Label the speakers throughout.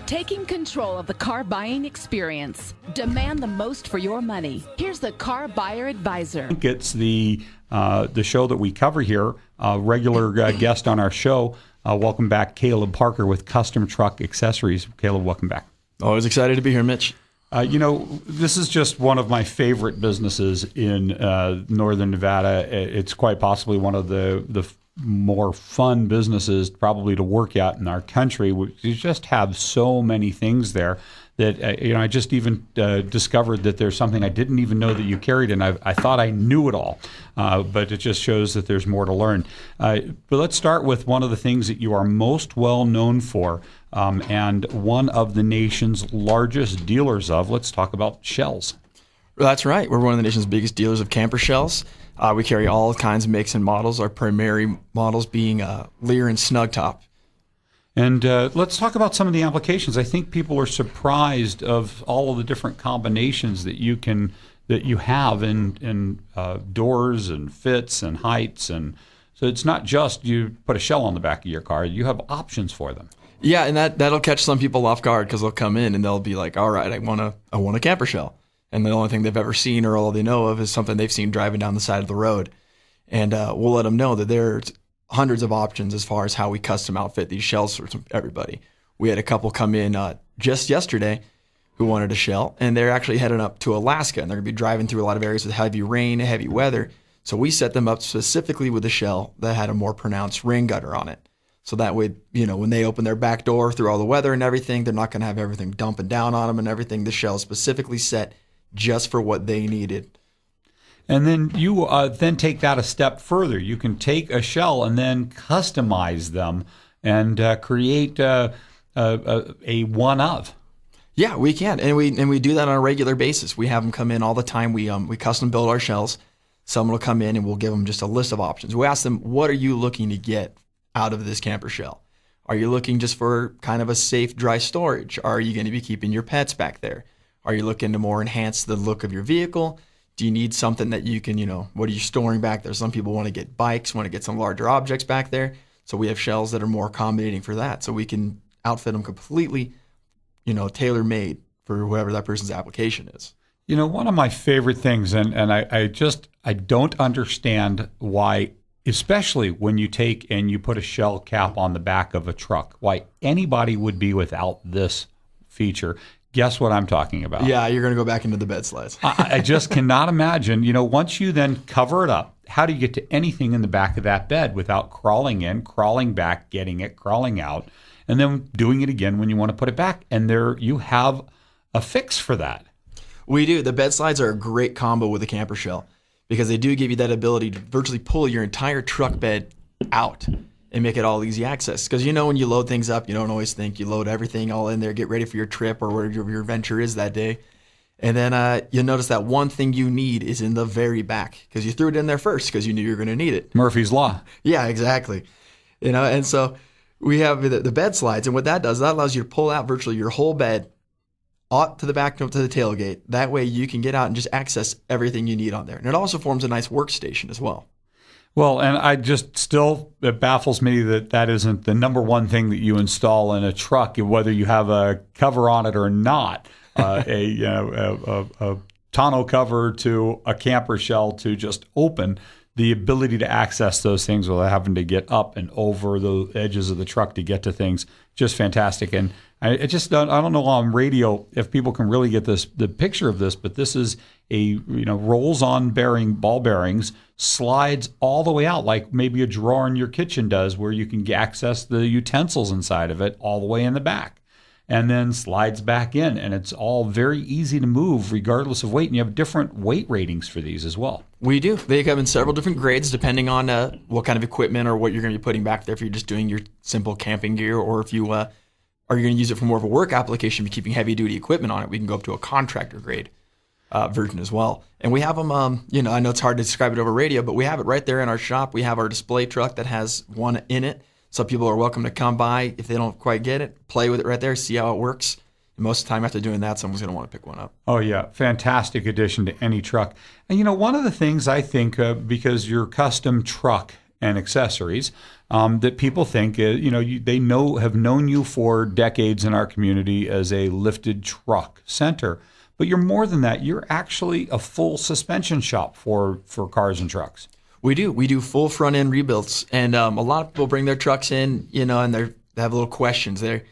Speaker 1: Taking control of the car buying experience. Demand the most for your money. Here's the Car Buyer Advisor.
Speaker 2: It's the show that we cover here. Regular guest on our show. Welcome back, Caleb Parker with Custom Truck Accessories. Caleb, welcome back.
Speaker 3: Always excited to be here, Mitch.
Speaker 2: This is just one of my favorite businesses in Northern Nevada. It's quite possibly one of the more fun businesses probably to work at in our country. You just have so many things there that, I just even discovered that there's something I didn't even know that you carried, and I thought I knew it all. But it just shows that there's more to learn. But let's start with one of the things that you are most well known for, and one of the nation's largest dealers of. Let's talk about shells.
Speaker 3: That's right. We're one of the nation's biggest dealers of camper shells. We carry all kinds of makes and models, our primary models being LEER and Snug Top.
Speaker 2: And let's talk about some of the applications. I think people are surprised of all of the different combinations that you have in doors and fits and heights. And so it's not just you put a shell on the back of your car. You have options for them.
Speaker 3: Yeah, and that'll catch some people off guard because they'll come in and they'll be like, all right, I want a camper shell. And the only thing they've ever seen or all they know of is something they've seen driving down the side of the road. And we'll let them know that there's hundreds of options as far as how we custom outfit these shells for everybody. We had a couple come in just yesterday who wanted a shell, and they're actually heading up to Alaska, and they're going to be driving through a lot of areas with heavy rain, heavy weather. So we set them up specifically with a shell that had a more pronounced rain gutter on it. So that way, when they open their back door through all the weather and everything, they're not going to have everything dumping down on them and everything. The shell is specifically set just for what they needed.
Speaker 2: And then you then take that a step further. You can take a shell and then customize them and create a one of.
Speaker 3: Yeah, we can, and we do that on a regular basis. We have them come in all the time. We custom build our shells. Someone will come in and we'll give them just a list of options. We ask them, what are you looking to get out of this camper shell? Are you looking just for kind of a safe, dry storage? Are you going to be keeping your pets back there? Are you looking to more enhance the look of your vehicle? Do you need something that you can, what are you storing back there? Some people want to get bikes, want to get some larger objects back there. So we have shells that are more accommodating for that. So we can outfit them completely, tailor-made for whoever that person's application is.
Speaker 2: One of my favorite things, and I don't understand why, especially when you take and you put a shell cap on the back of a truck, why anybody would be without this feature. Guess what I'm talking about?
Speaker 3: Yeah, you're going to go back into the bed slides.
Speaker 2: I just cannot imagine, once you then cover it up, how do you get to anything in the back of that bed without crawling in, crawling back, getting it, crawling out, and then doing it again when you want to put it back? And there you have a fix for that.
Speaker 3: We do. The bed slides are a great combo with a camper shell because they do give you that ability to virtually pull your entire truck bed out and make it all easy access. Because when you load things up, you don't always think you load everything all in there, get ready for your trip or wherever your venture is that day. And then you'll notice that one thing you need is in the very back because you threw it in there first because you knew you were going to need it.
Speaker 2: Murphy's Law.
Speaker 3: Yeah, exactly. And so we have the bed slides. And what that does, that allows you to pull out virtually your whole bed out to the back to the tailgate. That way you can get out and just access everything you need on there. And it also forms a nice workstation as well.
Speaker 2: Well, and it baffles me that isn't the number one thing that you install in a truck, whether you have a cover on it or not, a tonneau cover to a camper shell to just open, the ability to access those things without having to get up and over the edges of the truck to get to things, just fantastic. And I don't know on radio if people can really get the picture of this, but this is a rolls on ball bearings, slides all the way out like maybe a drawer in your kitchen does, where you can access the utensils inside of it all the way in the back, and then slides back in, and it's all very easy to move regardless of weight. And you have different weight ratings for these as well. We
Speaker 3: do. They come in several different grades depending on what kind of equipment or what you're going to be putting back there. If you're just doing your simple camping gear, or if you are going to use it for more of a work application, be keeping heavy duty equipment on it, we can go up to a contractor grade version as well. And we have them, I know it's hard to describe it over radio, but we have it right there in our shop. We have our display truck that has one in it. So people are welcome to come by if they don't quite get it, play with it right there, see how it works. And most of the time after doing that, someone's going to want to pick one up.
Speaker 2: Oh, yeah. Fantastic addition to any truck. And, one of the things I think, because your custom truck and accessories that people think, they have known you for decades in our community as a lifted truck center. But you're more than that. You're actually a full suspension shop for cars and trucks.
Speaker 3: We do full front end rebuilds, and a lot of people bring their trucks in, and they have little questions. They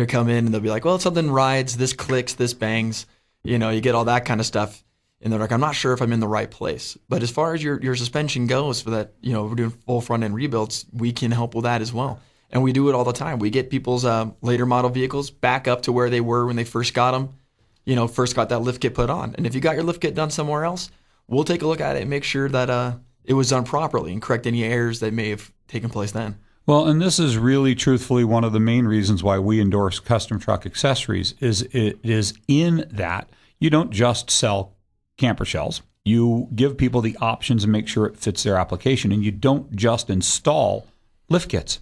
Speaker 3: come in and they'll be like, well, something rides, this clicks, this bangs, you get all that kind of stuff. And they're like, I'm not sure if I'm in the right place. But as far as your suspension goes for that, we're doing full front end rebuilds, we can help with that as well. And we do it all the time. We get people's later model vehicles back up to where they were when they first got them, first got that lift kit put on. And if you got your lift kit done somewhere else, we'll take a look at it and make sure that it was done properly and correct any errors that may have taken place then.
Speaker 2: Well, and this is really truthfully one of the main reasons why we endorse Custom Truck Accessories is it is in that you don't just sell camper shells. You give people the options and make sure it fits their application, and you don't just install lift kits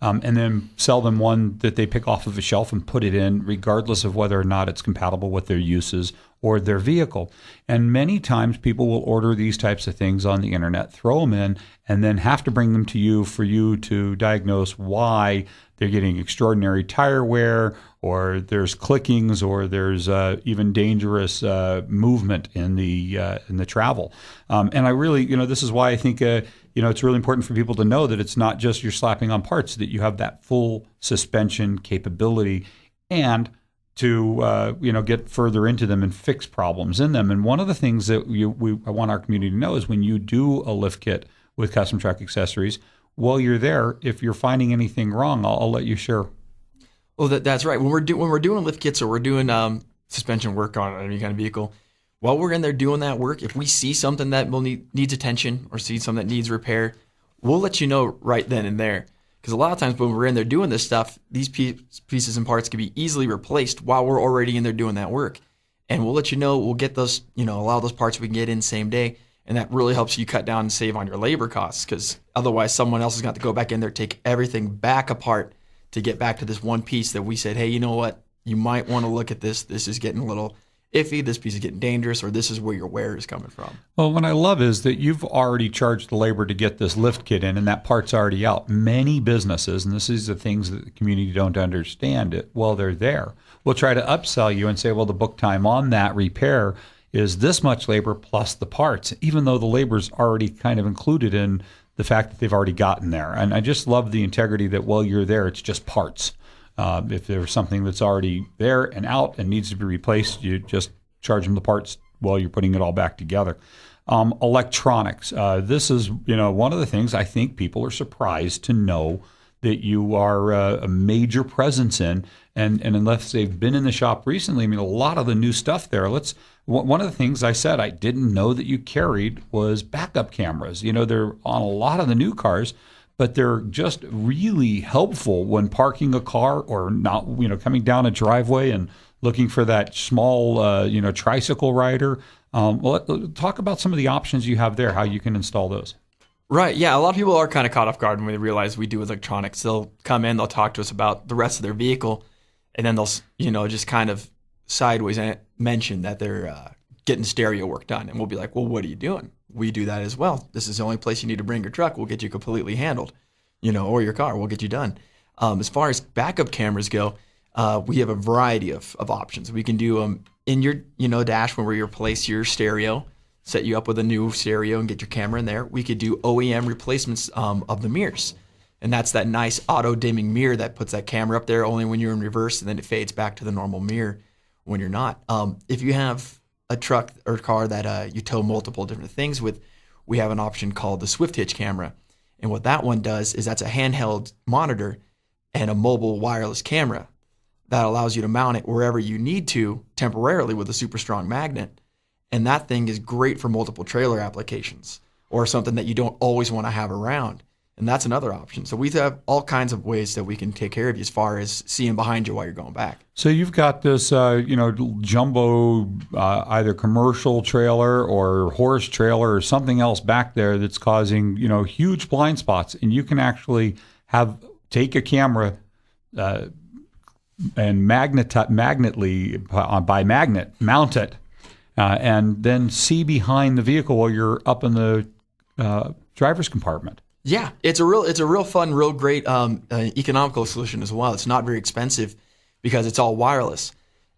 Speaker 2: and then sell them one that they pick off of a shelf and put it in regardless of whether or not it's compatible with their uses or their vehicle. And many times people will order these types of things on the internet, throw them in, and then have to bring them to you for you to diagnose why they're getting extraordinary tire wear, or there's clickings, or there's even dangerous movement in the travel. And I really, this is why I think it's really important for people to know that it's not just you're slapping on parts, that you have that full suspension capability, and to get further into them and fix problems in them. And one of the things that I want our community to know is when you do a lift kit with Custom Truck Accessories, while you're there, if you're finding anything wrong, I'll let you share.
Speaker 3: Well, that's right. When we're doing lift kits or we're doing suspension work on any kind of vehicle, while we're in there doing that work, if we see something that needs attention or see something that needs repair, we'll let you know right then and there. Because a lot of times when we're in there doing this stuff, these pieces and parts can be easily replaced while we're already in there doing that work. And we'll let you know, we'll get those, a lot of those parts we can get in same day. And that really helps you cut down and save on your labor costs, because otherwise someone else is going to go back in there, take everything back apart to get back to this one piece that we said, hey, you know what? You might want to look at this. This is getting a little iffy. This piece is getting dangerous, or this is where your wear is coming from. Well,
Speaker 2: what I love is that you've already charged the labor to get this lift kit in, and that part's already out. Many businesses, and this is the things that the community don't understand it while they're there, will try to upsell you and say, well, the book time on that repair is this much labor plus the parts, even though the labor's already kind of included in the fact that they've already gotten there. And I just love the integrity that while you're there, it's just parts. If there's something that's already there and out and needs to be replaced, you just charge them the parts while you're putting it all back together. Electronics. This is, one of the things I think people are surprised to know that you are a major presence in. And unless they've been in the shop recently, a lot of the new stuff there, one of the things I said I didn't know that you carried was backup cameras. They're on a lot of the new cars, but they're just really helpful when parking a car or not, coming down a driveway and looking for that small, tricycle rider. Talk about some of the options you have there, how you can install those.
Speaker 3: Right. Yeah. A lot of people are kind of caught off guard when they realize we do electronics. They'll come in, they'll talk to us about the rest of their vehicle, and then they'll, just kind of sideways mention that they're getting stereo work done. And we'll be like, well, what are you doing? We do that as well. This is the only place you need to bring your truck. We'll get you completely handled, or your car. We'll get you done. As far as backup cameras go, we have a variety of options. We can do them in your, dash where you replace your stereo, set you up with a new stereo and get your camera in there. We could do OEM replacements of the mirrors. And that's that nice auto dimming mirror that puts that camera up there only when you're in reverse, and then it fades back to the normal mirror when you're not. If you have a truck or car that you tow multiple different things with, we have an option called the Swift Hitch camera. And what that one does is that's a handheld monitor and a mobile wireless camera that allows you to mount it wherever you need to temporarily with a super strong magnet. And that thing is great for multiple trailer applications or something that you don't always want to have around. And that's another option. So we have all kinds of ways that we can take care of you as far as seeing behind you while you're going back.
Speaker 2: So you've got this, jumbo, either commercial trailer or horse trailer or something else back there that's causing, huge blind spots. And you can actually take a camera and magnetly by magnet mount it, and then see behind the vehicle while you're up in the driver's compartment.
Speaker 3: Yeah, it's a real fun, real great economical solution as well. It's not very expensive because it's all wireless.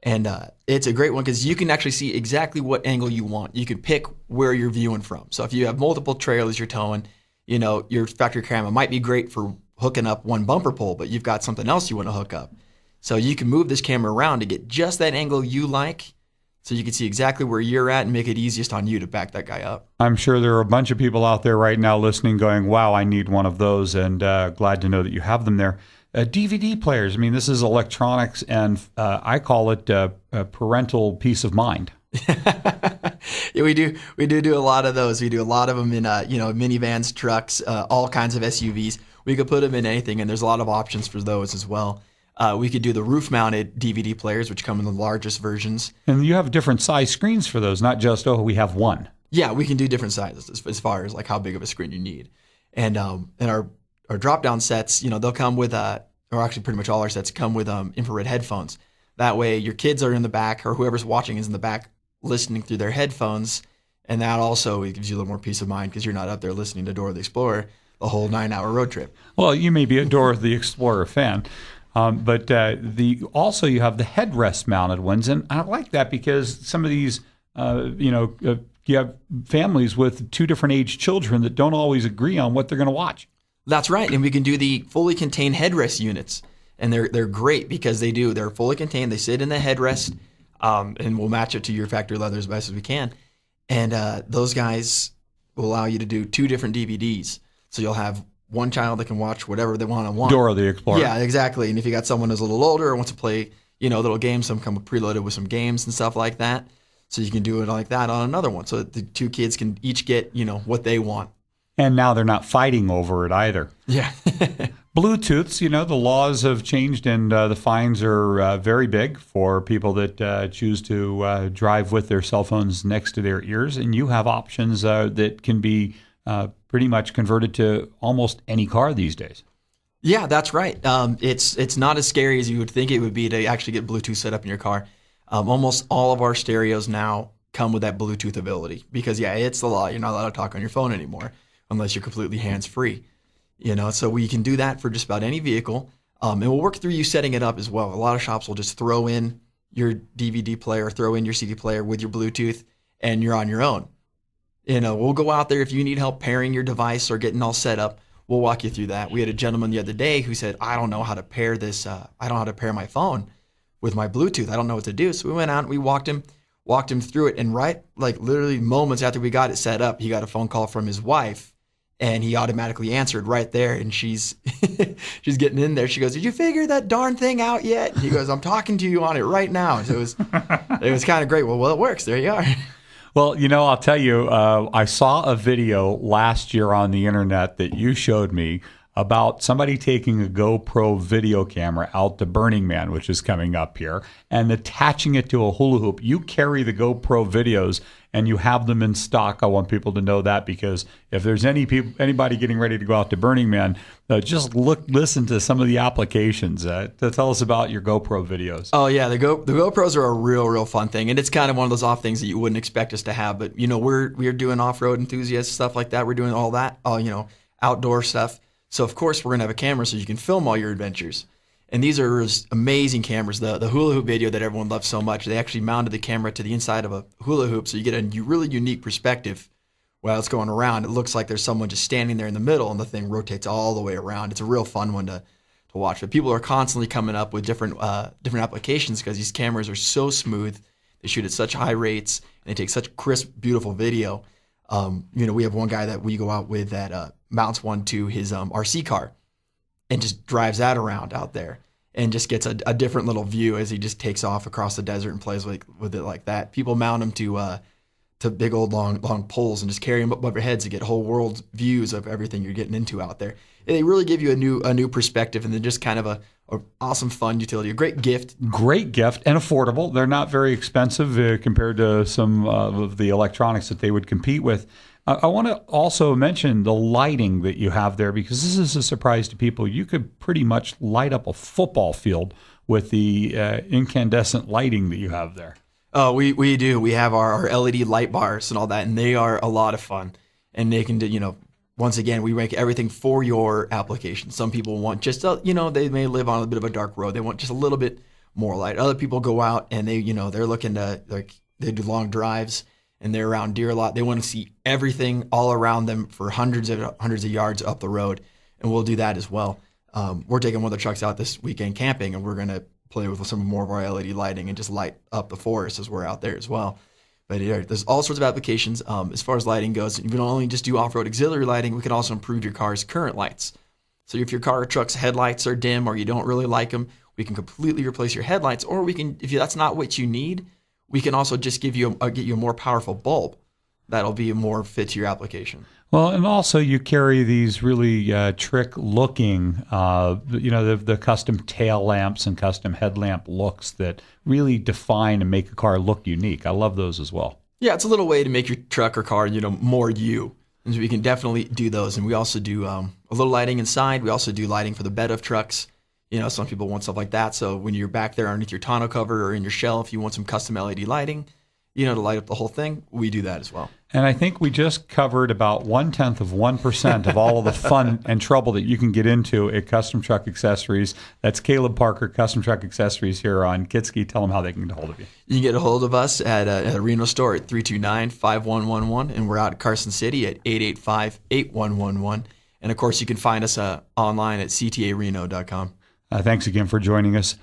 Speaker 3: And it's a great one because you can actually see exactly what angle you want. You can pick where you're viewing from. So if you have multiple trailers you're towing, your factory camera might be great for hooking up one bumper pole, but you've got something else you want to hook up. So you can move this camera around to get just that angle you like, so you can see exactly where you're at and make it easiest on you to back that guy up.
Speaker 2: I'm sure there are a bunch of people out there right now listening going, wow, I need one of those, and glad to know that you have them there. DVD players, I mean, this is electronics, and I call it parental peace of mind.
Speaker 3: Yeah, we do a lot of those. We do a lot of them in minivans, trucks, all kinds of SUVs. We could put them in anything, and there's a lot of options for those as well. We could do the roof-mounted DVD players, which come in the largest versions. And
Speaker 2: you have different size screens for those, not just, we have one.
Speaker 3: Yeah, we can do different sizes as far as like how big of a screen you need. And our drop-down sets, they'll come with, or actually pretty much all our sets come with infrared headphones. That way your kids are in the back, or whoever's watching is in the back listening through their headphones. And that also gives you a little more peace of mind because you're not up there listening to Dora the Explorer the whole 9-hour road trip.
Speaker 2: Well, you may be a Dora the Explorer fan. But also you have the headrest mounted ones, and I like that because some of these, you have families with two different age children that don't always agree on what they're going to watch.
Speaker 3: That's right, and we can do the fully contained headrest units, and they're great because they're fully contained. They sit in the headrest, and we'll match it to your factory leather as best as we can. And those guys will allow you to do 2 different DVDs, so you'll have one child that can watch whatever they want to watch.
Speaker 2: Dora the Explorer.
Speaker 3: Yeah, exactly. And if you got someone who's a little older and wants to play, little games, some come preloaded with some games and stuff like that. So you can do it like that on another one. So the 2 kids can each get, what they want.
Speaker 2: And now they're not fighting over it either.
Speaker 3: Yeah.
Speaker 2: Bluetooths, the laws have changed and the fines are very big for people that choose to drive with their cell phones next to their ears. And you have options that can be pretty much converted to almost any car these days.
Speaker 3: Yeah, that's right. It's not as scary as you would think it would be to actually get Bluetooth set up in your car. Almost all of our stereos now come with that Bluetooth ability because, it's the law. You're not allowed to talk on your phone anymore unless you're completely hands-free. So we can do that for just about any vehicle. And we'll work through you setting it up as well. A lot of shops will just throw in your DVD player, throw in your CD player with your Bluetooth, and you're on your own. We'll go out there if you need help pairing your device or getting all set up. We'll walk you through that. We had a gentleman the other day who said, I don't know how to pair this. I don't know how to pair my phone with my Bluetooth. I don't know what to do. So we went out and we walked him through it. And literally moments after we got it set up, he got a phone call from his wife and he automatically answered right there. And she's getting in there. She goes, did you figure that darn thing out yet? And he goes, I'm talking to you on it right now. So it was kind of great. Well, it works. There you are.
Speaker 2: Well, I'll tell you, I saw a video last year on the internet that you showed me about somebody taking a GoPro video camera out to Burning Man, which is coming up here, and attaching it to a hula hoop. You carry the GoPro videos and you have them in stock. I want people to know that because if there's anybody getting ready to go out to Burning Man, just listen to some of the applications. Tell us about your GoPro videos.
Speaker 3: Oh yeah, the GoPros are a real fun thing, and it's kind of one of those off things that you wouldn't expect us to have. But we're doing off-road enthusiasts stuff like that. We're doing all that, outdoor stuff. So of course we're gonna have a camera so you can film all your adventures. And these are amazing cameras. The hula hoop video that everyone loves so much, they actually mounted the camera to the inside of a hula hoop so you get a really unique perspective while it's going around. It looks like there's someone just standing there in the middle and the thing rotates all the way around. It's a real fun one to watch. But people are constantly coming up with different applications because these cameras are so smooth. They shoot at such high rates and they take such crisp, beautiful video. We have one guy that we go out with that mounts one to his RC car and just drives that around out there and just gets a different little view as he just takes off across the desert and plays with it like that. People mount them to big old long poles and just carry them above your heads to get whole world views of everything you're getting into out there. And they really give you a new perspective and then just kind of a awesome fun utility, a great gift.
Speaker 2: Great gift and affordable. They're not very expensive compared to some of the electronics that they would compete with. I want to also mention the lighting that you have there because this is a surprise to people. You could pretty much light up a football field with the incandescent lighting that you have there.
Speaker 3: Oh, we do. We have our LED light bars and all that, and they are a lot of fun. And they can do, once again, we make everything for your application. Some people want just, they may live on a bit of a dark road. They want just a little bit more light. Other people go out and they're looking to, they do long drives and they're around deer a lot. They want to see everything all around them for hundreds of yards up the road. And we'll do that as well. We're taking one of the trucks out this weekend camping, and we're going to play with some more of our LED lighting and just light up the forest as we're out there as well. But there's all sorts of applications. As far as lighting goes, you can only just do off-road auxiliary lighting. We can also improve your car's current lights. So if your car or truck's headlights are dim or you don't really like them, we can completely replace your headlights. Or we can, if that's not what you need, we can also just get you a more powerful bulb that'll be more fit to your application.
Speaker 2: Well, and also you carry these really trick-looking, the custom tail lamps and custom headlamp looks that really define and make a car look unique. I love those as well.
Speaker 3: Yeah, it's a little way to make your truck or car, more you. And so we can definitely do those. And we also do a little lighting inside. We also do lighting for the bed of trucks. Some people want stuff like that. So when you're back there underneath your tonneau cover or in your shell, if you want some custom LED lighting, to light up the whole thing, we do that as well.
Speaker 2: And I think we just covered about 0.1% of all of the fun and trouble that you can get into at Custom Truck Accessories. That's Caleb Parker, Custom Truck Accessories here on Kietzke. Tell them how they can get a hold of you.
Speaker 3: You can get a hold of us at a Reno store at 329-5111, and we're out at Carson City at 885-8111. And, of course, you can find us online at ctareno.com.
Speaker 2: Thanks again for joining us.